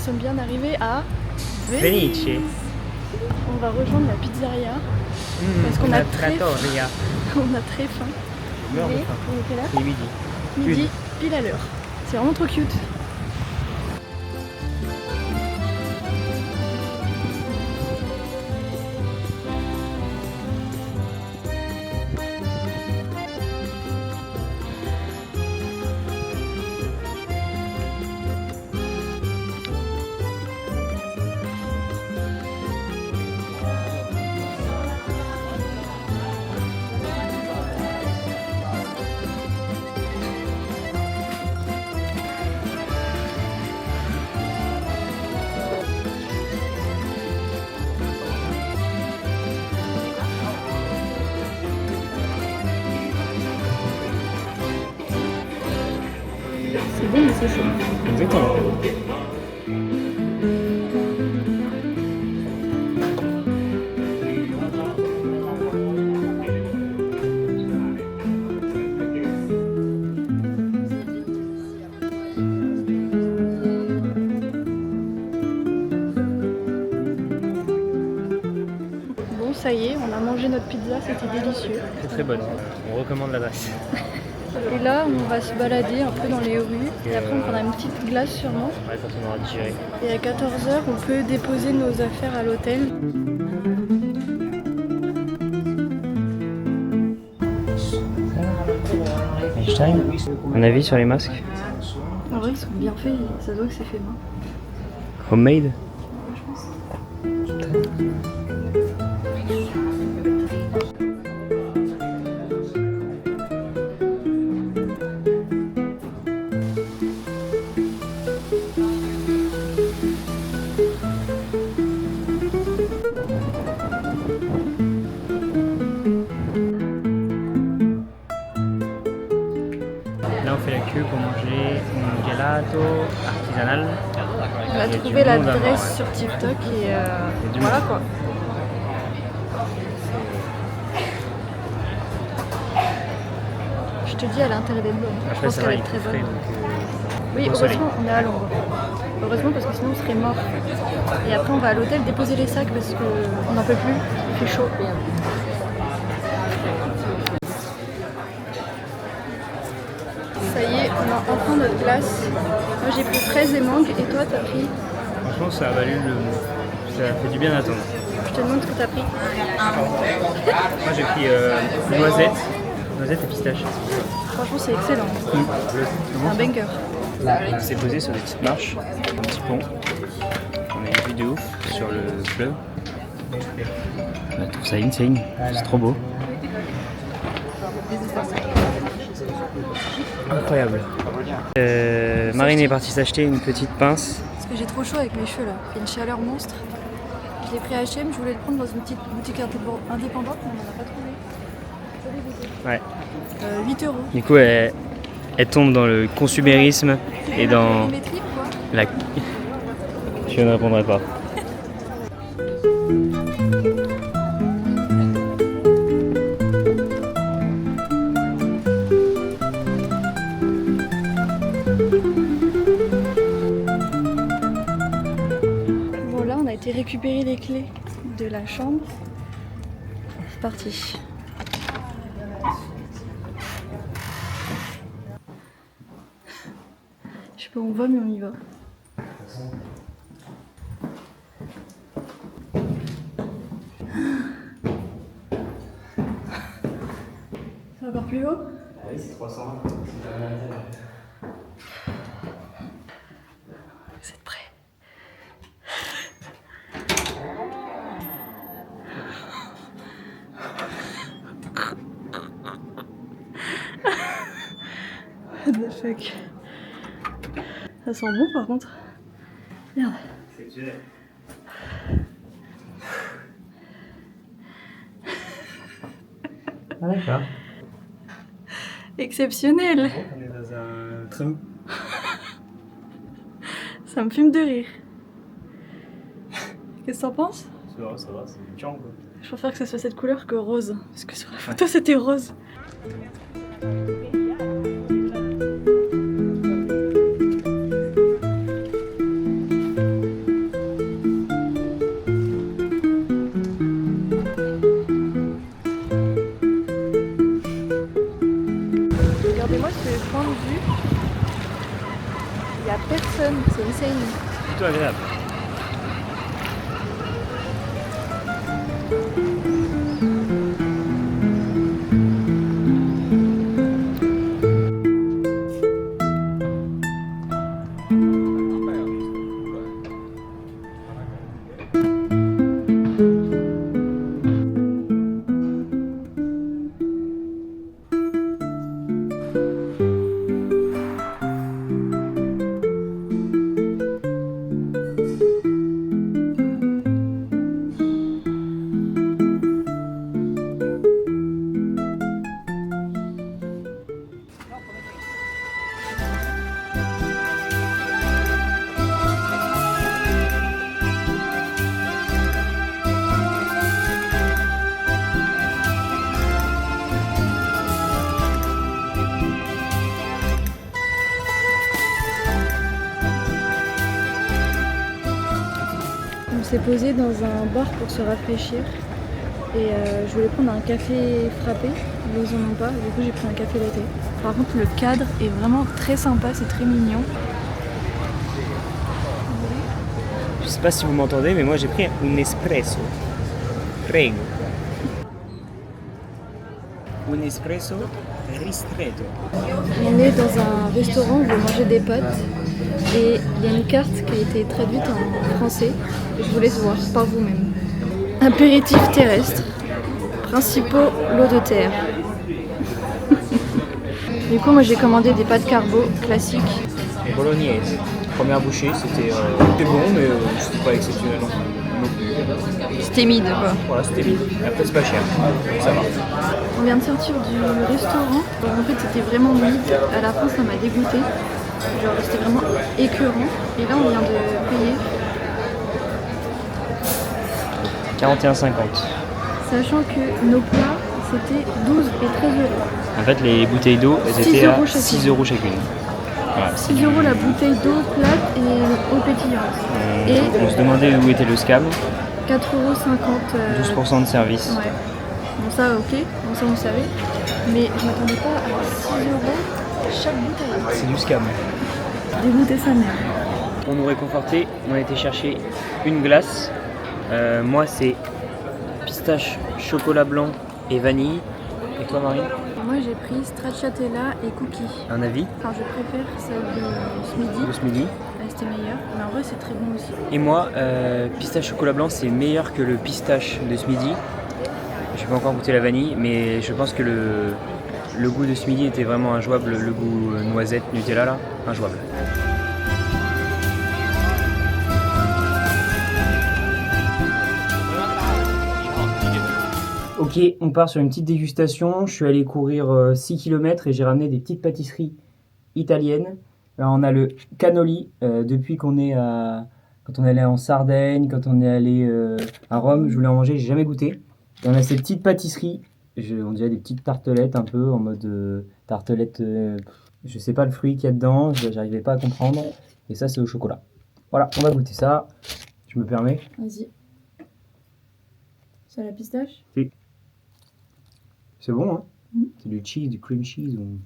sommes bien arrivés à Venice. On va rejoindre la pizzeria parce qu'on a très trattoria. on a très faim. Je meurs de faim. On est quelle heure? Il est midi. Midi, pile à l'heure. C'est vraiment trop cute. C'est bon mais c'est chaud. Exactement. Bon, ça y est, on a mangé notre pizza, c'était délicieux. C'est très bonne. On recommande l'adresse. Et là, on va se balader un peu dans les rues. Et après, on prendra une petite glace sûrement. Ouais, quand on aura digéré. Et à 14h, on peut déposer nos affaires à l'hôtel. Einstein, un avis sur les masques? En vrai, ils sont bien faits, ça se voit que c'est fait main. Homemade? Je pense. Là, on fait la queue pour manger un gelato artisanal. On a Il y a trouvé du monde à l'adresse voir, sur TikTok et du voilà monde. quoi. Je te dis, elle a intérêt d'être bonne. Je Après, pense ça qu'elle va, est il très fait frais, bonne. donc Oui, au soleil. heureusement, on est à l'ombre. Heureusement, parce que sinon on serait mort. Et après, on va à l'hôtel déposer les sacs parce qu'on n'en peut plus. Il fait chaud. Ça y est, on a enfin notre glace. Moi, j'ai pris fraise et mangue. Et toi, t'as pris? Franchement, ça a valu le... Ça fait du bien d'attendre. Je te demande ce que t'as pris. Moi, j'ai pris noisette et pistache. Franchement, c'est excellent. Un banger. On s'est posé sur des petites marches, un petit pont. On a une vue de ouf sur le fleuve. Je trouve ça insane, c'est trop beau. Incroyable. Marine est partie s'acheter une petite pince. Parce que j'ai trop chaud avec mes cheveux là. Il y a une chaleur monstre. Je l'ai pris à H&M, je voulais le prendre dans une petite boutique indépendante, mais on n'en a pas trouvé. Ouais. 8 euros. Du coup, elle tombe dans le consumérisme et dans Métrie ou quoi? la... Je ne répondrai pas. Bon là, on a été récupérer les clés de la chambre. C'est parti. Je sais pas où on va, mais on y va. C'est encore plus haut? Ah oui, c'est 300. Vous êtes prêts? What the fuck? Ça sent bon par contre. Merde. Exceptionnel. Ah d'accord. Exceptionnel. On est dans un train. Ça me fume de rire. Qu'est-ce que t'en penses? Ça va, c'est du quoi. Je préfère que ce soit cette couleur que rose. Parce que sur la photo c'était rose. personne, c'est insane. Plutôt agréable. On s'est posé dans un bar pour se rafraîchir et je voulais prendre un café frappé, mais ils en ont pas, du coup j'ai pris un café latte. Par contre le cadre est vraiment très sympa, c'est très mignon. Je sais pas si vous m'entendez, mais moi j'ai pris un espresso. Prego. Un espresso ristretto. On est dans un restaurant où on veut manger des pâtes et il y a une carte qui a été traduite en français. Je vous laisse voir par vous-même. Apéritif terrestre, principaux lots de terre. Du coup, moi j'ai commandé des pâtes carbo classiques. Bolognaise. Première bouchée, c'était bon, mais c'était pas exceptionnel non plus. C'était mid quoi. Voilà, c'était bien. Après, c'est pas cher. Ça va. On vient de sortir du restaurant. En fait, c'était vraiment mid. À la fin, ça m'a dégoûté. Genre, c'était vraiment écœurant. Et là, on vient de payer. 41,50. Sachant que nos plats, c'était 12 et 13 euros. En fait, les bouteilles d'eau, elles 6 étaient euros à chacune. 6 euros chacune. Voilà. 6 euros la bouteille d'eau plate et eau pétillante. Et On se demandait où était le scam. 4,50 euros. 12% de service. Ouais. Bon, ça, ok. Bon, ça, on savait. Mais je m'attendais pas à 6 euros chaque bouteille. C'est du scam. Dégoûter sa mère. Pour nous réconforter, on a été chercher une glace. Moi, c'est pistache, chocolat blanc et vanille. Et toi, Marine? Moi, j'ai pris stracciatella et cookies. Un avis Enfin, je préfère celle de ce midi. de ce midi? C'était meilleur. Mais en vrai, c'est très bon aussi. Et moi, pistache chocolat blanc, c'est meilleur que le pistache de ce midi. Je n'ai pas encore goûté la vanille, mais je pense que le goût de ce midi était vraiment injouable. Le goût noisette, Nutella, là, injouable. Ok, on part sur une petite dégustation. Je suis allé courir 6 km et j'ai ramené des petites pâtisseries italiennes. Alors, on a le cannoli depuis qu'on est quand on est allé en Sardaigne, quand on est allé à Rome. Je voulais en manger, j'ai jamais goûté. Et on a ces petites pâtisseries. On dirait des petites tartelettes un peu en mode tartelette. Je sais pas le fruit qu'il y a dedans, j'arrivais pas à comprendre. Et ça, c'est au chocolat. Voilà, on va goûter ça. Je me permets. Vas-y. C'est à la pistache? C'est bon, hein? Mm. C'est du cheese, du cream cheese. Ou...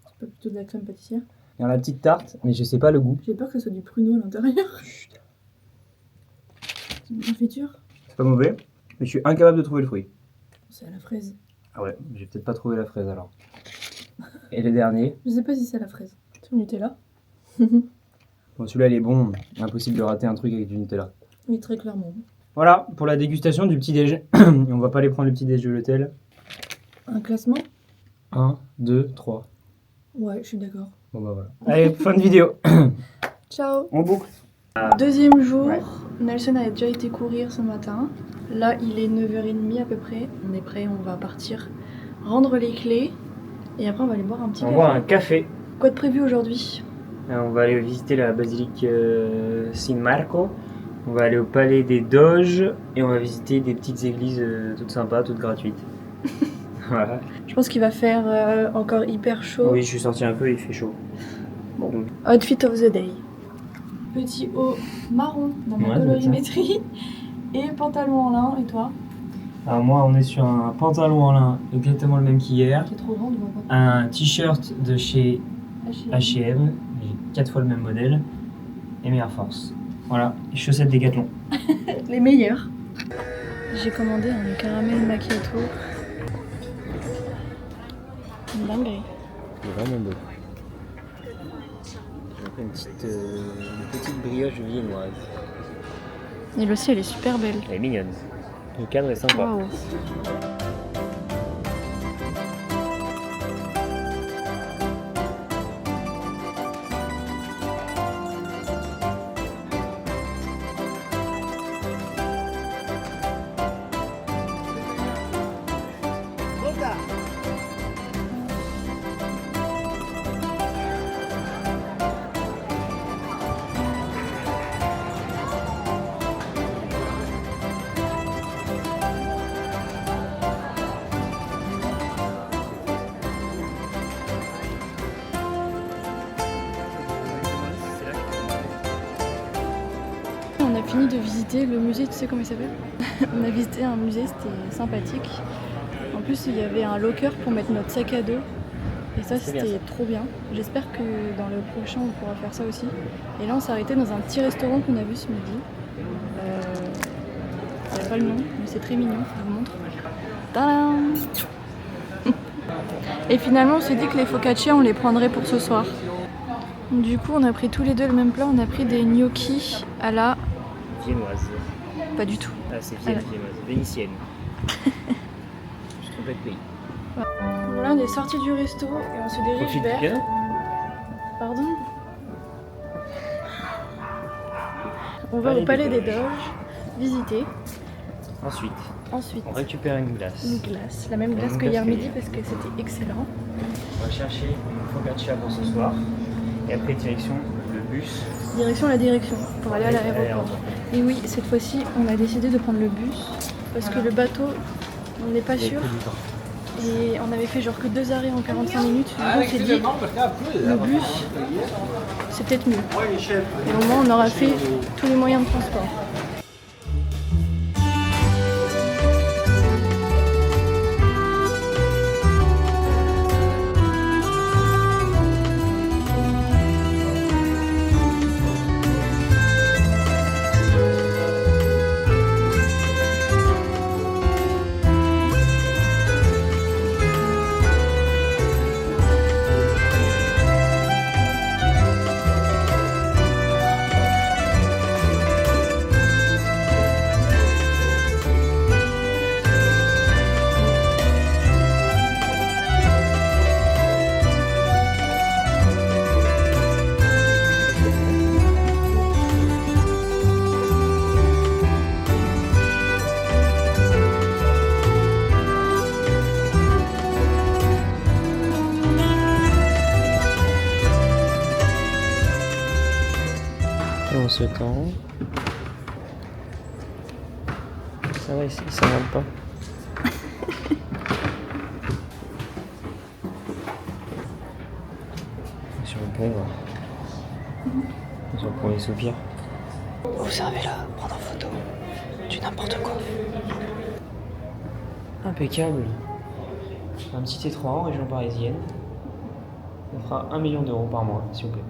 C'est pas plutôt de la crème pâtissière? Il y a la petite tarte, mais je sais pas le goût. J'ai peur que ce soit du pruneau à l'intérieur. Chut. C'est une confiture? C'est pas mauvais, mais je suis incapable de trouver le fruit. C'est à la fraise. Ah ouais, j'ai peut-être pas trouvé la fraise alors. Et le dernier. Je sais pas si c'est à la fraise. C'est au Nutella? Bon, celui-là il est bon, impossible de rater un truc avec du Nutella. Oui, très clairement. Voilà pour la dégustation du petit déj. On va pas aller prendre le petit déj de l'hôtel. Un classement? 1, 2, 3. Ouais, je suis d'accord. Bon bah voilà. Allez, fin de vidéo. Ciao! On boucle. Deuxième jour, Ouais. Nelson a déjà été courir ce matin. Là, il est 9h30 à peu près. On est prêt, on va partir rendre les clés. Et après, on va aller boire un petit On café. va boire un café. Quoi de prévu aujourd'hui? On va aller visiter la basilique San Marco. On va aller au palais des Doges. Et on va visiter des petites églises toutes sympas, toutes gratuites. Voilà. Je pense qu'il va faire encore hyper chaud. Oui, je suis sorti un peu, il fait chaud. Bon. Donc, Outfit of the day. Petit haut marron dans ma Ouais, colorimétrie. Et pantalon en lin. Et toi? alors moi, on est sur un pantalon en lin exactement le même qu'hier. C'est trop grand, je vois pas. Un t-shirt de chez H&M. H&M, j'ai 4 fois le même modèle. et mes Air Force. Voilà, les chaussettes Décathlon. Les meilleurs. J'ai commandé un caramel macchiato. Une dinguerie. Il est vraiment beau. J'ai pris une petite brioche viennoise. Elle aussi, elle est super belle. Elle est mignonne. Le cadre est sympa. Waouh. On a fini de visiter le musée, tu sais comment il s'appelle? On a visité un musée, c'était sympathique. En plus, il y avait un locker pour mettre notre sac à dos. Et ça, C'est bien, c'était trop bien. J'espère que dans le prochain, on pourra faire ça aussi. Et là, on s'est arrêté dans un petit restaurant qu'on a vu ce midi. Il n'y a pas le nom, mais c'est très mignon, je vous montre. Tadam. Et finalement, on s'est dit que les focaccia, on les prendrait pour ce soir. Du coup, on a pris tous les deux le même plat. On a pris des gnocchis à la... Viennoise. Pas du tout. Ah, c'est viennoise. Vénitienne. Je suis trompé de pays. Bon, là, on est sorti du resto et on se dirige Profite vers... bien. Pardon. On va au Palais des Doges visiter. Ensuite, On récupère une glace. une glace. La même glace Une que hier glace midi parce que c'était excellent. On va chercher une focaccia pour ce soir. Et après, direction le bus. Direction la direction pour aller à l'aéroport. l'aéroport. Et oui, cette fois-ci, on a décidé de prendre le bus parce que le bateau, on n'est pas sûr. Et on avait fait genre que 2 arrêts en 45 minutes. Du coup, on s'est dit, le bus, c'est peut-être mieux. Et au moins, on aura fait tous les moyens de transport. En ce temps, ça va ici, ça ne pas. Sur le pont, sur le pont des soupirs. Vous savez là, prendre en photo du n'importe quoi. Impeccable. Un petit T3 en région parisienne. Ça fera 1 million d'euros par mois, s'il vous plaît.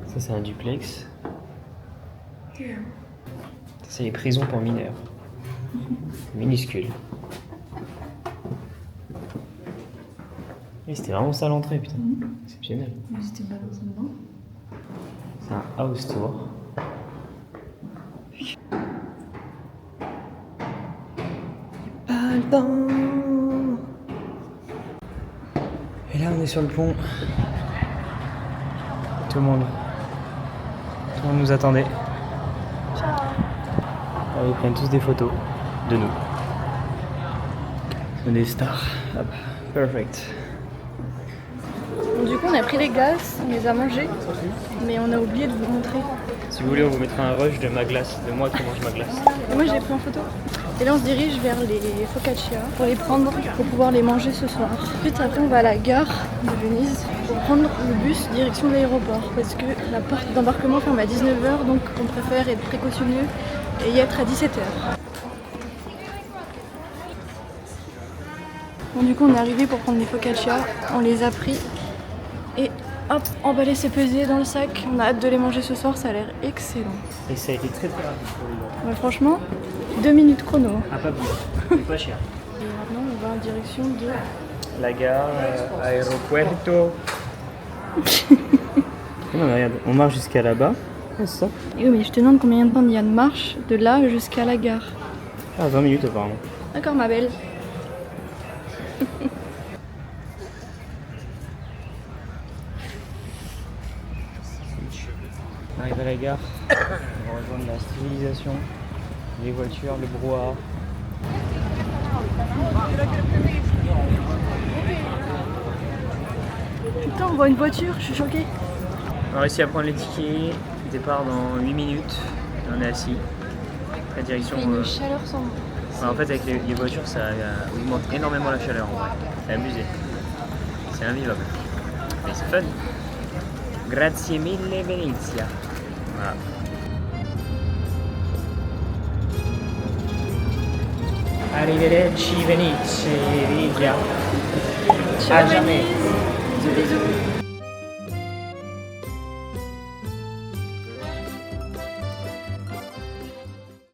Ça, c'est un duplex. Ça, c'est les prisons pour mineurs. Minuscule. Et c'était vraiment ça l'entrée, putain. Exceptionnel. C'était balancé dedans. C'est un house tour. Pas le temps. Et là, on est sur le pont. Tout le monde nous attendait. Alors, ils prennent tous des photos de nous. On est des stars. Hop, perfect. Donc, du coup, on a pris les glaces, on les a mangées, mais on a oublié de vous montrer. Si vous voulez, on vous mettra un rush de ma glace, de moi qui mange ma glace. Et moi, j'ai pris en photo. Et là, on se dirige vers les focaccia pour les prendre, pour pouvoir les manger ce soir. Ensuite, après, on va à la gare de Venise pour prendre le bus direction l'aéroport parce que la porte d'embarquement ferme à 19h, donc on préfère être précautionneux et y être à 17h. Bon, du coup, on est arrivé pour prendre les focaccia, on les a pris et Hop, emballer c'est pesé dans le sac. On a hâte de les manger ce soir, ça a l'air excellent. Et ça a été très très rapide pour les gars. Ouais, franchement, 2 minutes chrono. Ah, pas plus. C'est pas cher. Et maintenant, on va en direction de... La gare, aéropuerto. Non, mais regarde, on marche jusqu'à là-bas. C'est ça. Et oui, mais je te demande combien de temps il y a de marche de là jusqu'à la gare. Ah, 20 minutes apparemment. D'accord, ma belle. On arrive à la gare. On va rejoindre la civilisation. Les voitures, le brouhaha. Putain, on voit une voiture, je suis choquée. On a réussi à prendre les tickets. Départ dans 8 minutes. On est assis. La direction. Il y a une chaleur sans nom. En fait, avec les voitures, ça augmente énormément la chaleur en vrai. C'est abusé. C'est invivable. Mais c'est fun. Grazie mille Venezia. Voilà. Arrivederci Venezia. Ciao, À jamais. Venise. Bisous, bisous.